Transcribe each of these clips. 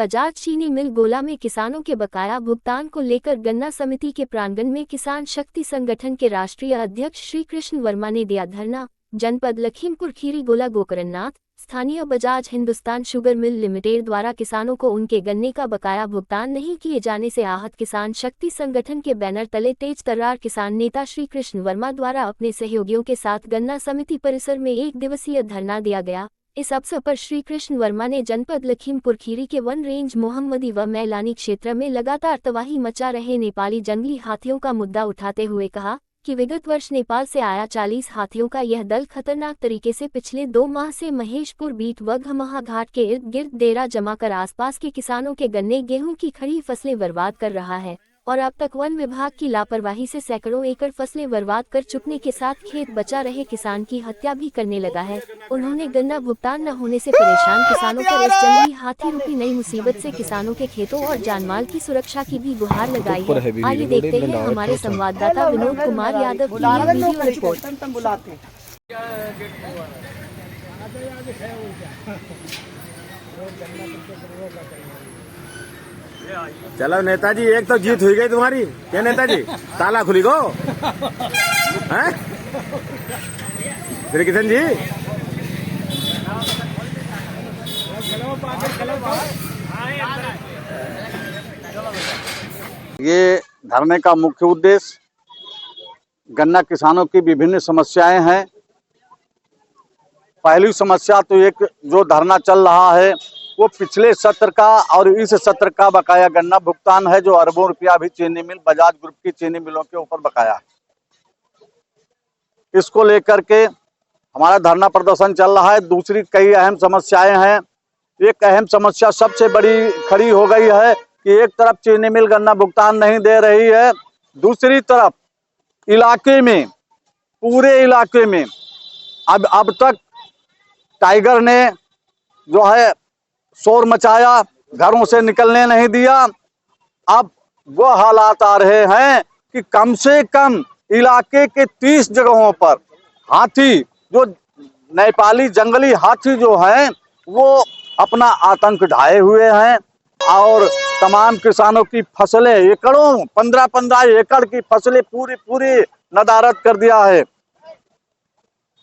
बजाज चीनी मिल गोला में किसानों के बकाया भुगतान को लेकर गन्ना समिति के प्रांगण में किसान शक्ति संगठन के राष्ट्रीय अध्यक्ष श्री कृष्ण वर्मा ने दिया धरना। जनपद लखीमपुर खीरी गोला गोकरणनाथ स्थानीय Bajaj Hindustan sugar mill limited द्वारा किसानों को उनके गन्ने का बकाया भुगतान नहीं किए जाने से आहत किसान शक्ति संगठन के बैनर तले तेज तर्रार किसान नेता श्री कृष्ण वर्मा द्वारा अपने सहयोगियों के साथ गन्ना समिति परिसर में 1 दिवसीय धरना दिया गया। इस अवसर पर श्री कृष्ण वर्मा ने जनपद लखीमपुर खीरी के वन रेंज मोहम्मदी व मैलानी क्षेत्र में लगातार तबाही मचा रहे नेपाली जंगली हाथियों का मुद्दा उठाते हुए कहा कि विगत वर्ष नेपाल से आया 40 हाथियों का यह दल खतरनाक तरीके से पिछले 2 माह से महेशपुर बीट व घमहा घाट के इर्द गिर्द डेरा जमाकर आसपास के किसानों के गन्ने गेहूं की खड़ी फसलें बर्बाद कर रहा है और अब तक वन विभाग की लापरवाही से सैकड़ों एकड़ फसलें बर्बाद कर चुकने के साथ खेत बचा रहे किसान की हत्या भी करने लगा है। उन्होंने गन्ना भुगतान न होने से परेशान किसानों पर इस जंगली हाथी रूपी नई मुसीबत से किसानों के खेतों और जानमाल की सुरक्षा की भी गुहार लगाई है। आइए देखते हैं हमारे संवाददाता विनोद कुमार यादव की यह वीडियो रिपोर्ट। चलो नेताजी, एक तो जीत हुई गई तुम्हारी। क्या नेताजी, ताला खुली गो हैं? श्री किशन जी, ये धरने का मुख्य उद्देश्य गन्ना किसानों की विभिन्न समस्याएं हैं। पहली समस्या तो एक जो धरना चल रहा है वो पिछले सत्र का और इस सत्र का बकाया गन्ना भुगतान है, जो अरबों रुपया भी चीनी मिल बजाज ग्रुप की चीनी मिलों के ऊपर बकाया है। इसको लेकर के हमारा धरना प्रदर्शन चल रहा है। दूसरी कई अहम समस्याएं हैं। एक अहम समस्या सबसे बड़ी खड़ी हो गई है कि एक तरफ चीनी मिल गन्ना भुगतान नहीं दे रही है, दूसरी तरफ इलाके में, पूरे इलाके में अब तक टाइगर ने जो है शोर मचाया, घरों से निकलने नहीं दिया। अब वो हालात आ रहे हैं कि कम से कम इलाके के 30 जगहों पर हाथी, जो नेपाली जंगली हाथी जो हैं, वो अपना आतंक ढाए हुए हैं और तमाम किसानों की फसलें, एकड़ों 15-15 एकड़ की फसलें पूरी नदारद कर दिया है।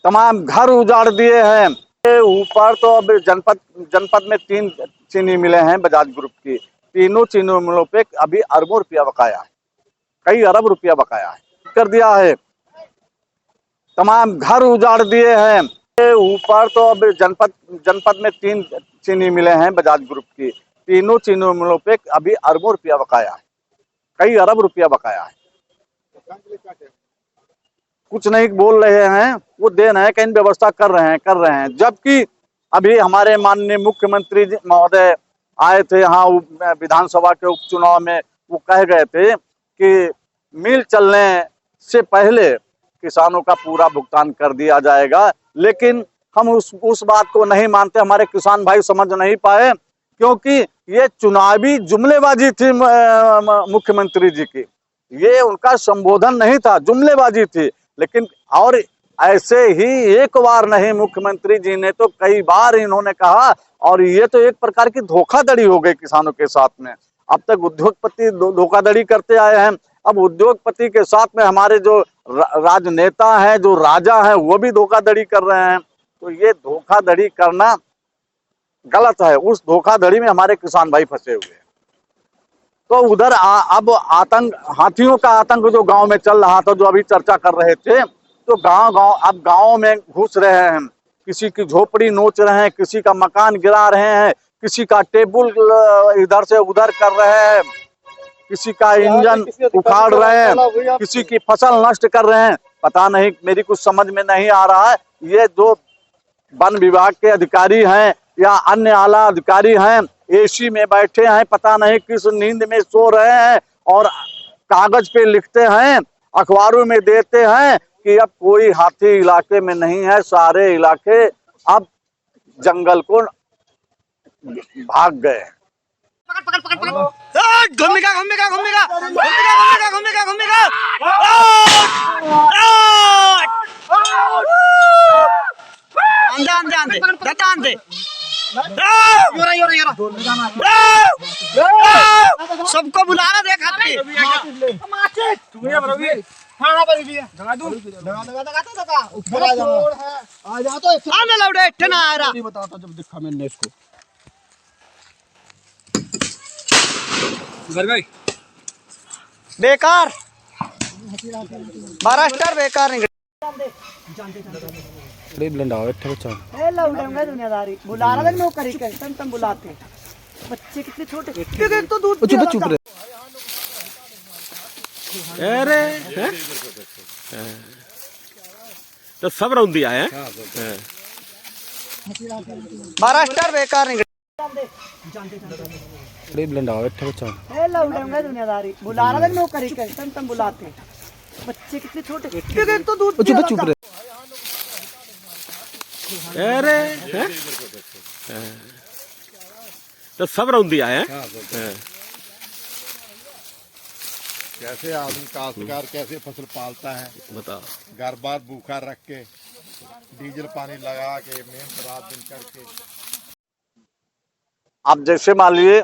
तमाम घर उजाड़ दिए हैं। ऊपर तो अब जनपद में 3 चीनी मिलें हैं बजाज ग्रुप की। तीनों चीनी मिलों पे अभी अरबों रुपया बकाया है, कई अरब रुपया बकाया है, कर दिया है। तमाम घर उजाड़ दिए हैं। ऊपर तो अब जनपद में 3 चीनी मिलें हैं बजाज ग्रुप की। तीनों चीनी मिलों पे अभी अरबों रुपया बकाया है, कई अरब रुपया बकाया है। कुछ नहीं बोल रहे हैं, वो दे रहे हैं, कहीं व्यवस्था कर रहे हैं। जबकि अभी हमारे माननीय मुख्यमंत्री महोदय आए थे यहाँ विधानसभा के उपचुनाव में, वो कह गए थे कि मिल चलने से पहले किसानों का पूरा भुगतान कर दिया जाएगा। लेकिन हम उस बात को नहीं मानते। हमारे किसान भाई समझ नहीं पाए, क्योंकि ये चुनावी जुमलेबाजी थी मुख्यमंत्री जी की। ये उनका संबोधन नहीं था, जुमलेबाजी थी। लेकिन और ऐसे ही एक बार नहीं, मुख्यमंत्री जी ने तो कई बार इन्होंने कहा, और ये तो एक प्रकार की धोखाधड़ी हो गई किसानों के साथ में। अब तक उद्योगपति धोखाधड़ी करते आए हैं, अब उद्योगपति के साथ में हमारे जो राजनेता हैं, जो राजा हैं, वो भी धोखाधड़ी कर रहे हैं। तो ये धोखाधड़ी करना गलत है। उस धोखाधड़ी में हमारे किसान भाई फंसे हुए हैं। तो उधर अब आतंक, हाथियों का आतंक जो गांव में चल रहा था, जो अभी चर्चा कर रहे थे, तो अब गांव में घुस रहे हैं, किसी की झोपड़ी नोच रहे हैं, किसी का मकान गिरा रहे हैं, किसी का टेबल इधर से उधर कर रहे हैं, किसी का इंजन उखाड़ रहे हैं, किसी की फसल नष्ट कर रहे हैं। पता नहीं, मेरी कुछ समझ में नहीं आ रहा है। ये जो वन विभाग के अधिकारी हैं या अन्य आला अधिकारी हैं, एसी में बैठे हैं, पता नहीं किस नींद में सो रहे हैं, और कागज पे लिखते हैं, अखबारों में देते हैं कि अब कोई हाथी इलाके में नहीं है, सारे इलाके अब जंगल को भाग गए। घूमेगा सबको बुलाना देखा जब देखा मैंने इसको बेकार 12 स्टार बेकार निकले। दुनियादारी बुला रहा नौकरी के तुम बुलाते बच्चे कितने छोटे एक तो दूध चुप रहे। अरे हैं? तो सब राउंड दिया है 12 स्टार बेकार निकले। दुनियादारी बुला रहा नौकरी के तुम बुलाते बच्चे कितने छोटे एक तो दूध चुप रहे। अरे हैं? तो सब राउंड दिया है कैसे आदमी काश्तकार कैसे फसल पालता है, बताओ। घर बार भूखा रख के डीजल पानी लगा के मेहनत रात दिन करके। अब जैसे मान लीजिए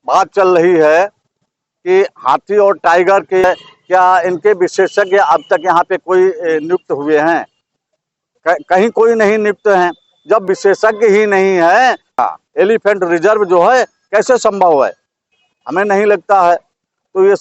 बात चल रही है कि हाथी और टाइगर के क्या इनके विशेषज्ञ अब तक यहाँ पे कोई नियुक्त हुए हैं? कहीं कोई नहीं नियुक्त हैं। जब विशेषज्ञ ही नहीं है, एलिफेंट रिजर्व जो है कैसे संभव है? हमें नहीं लगता है। तो ये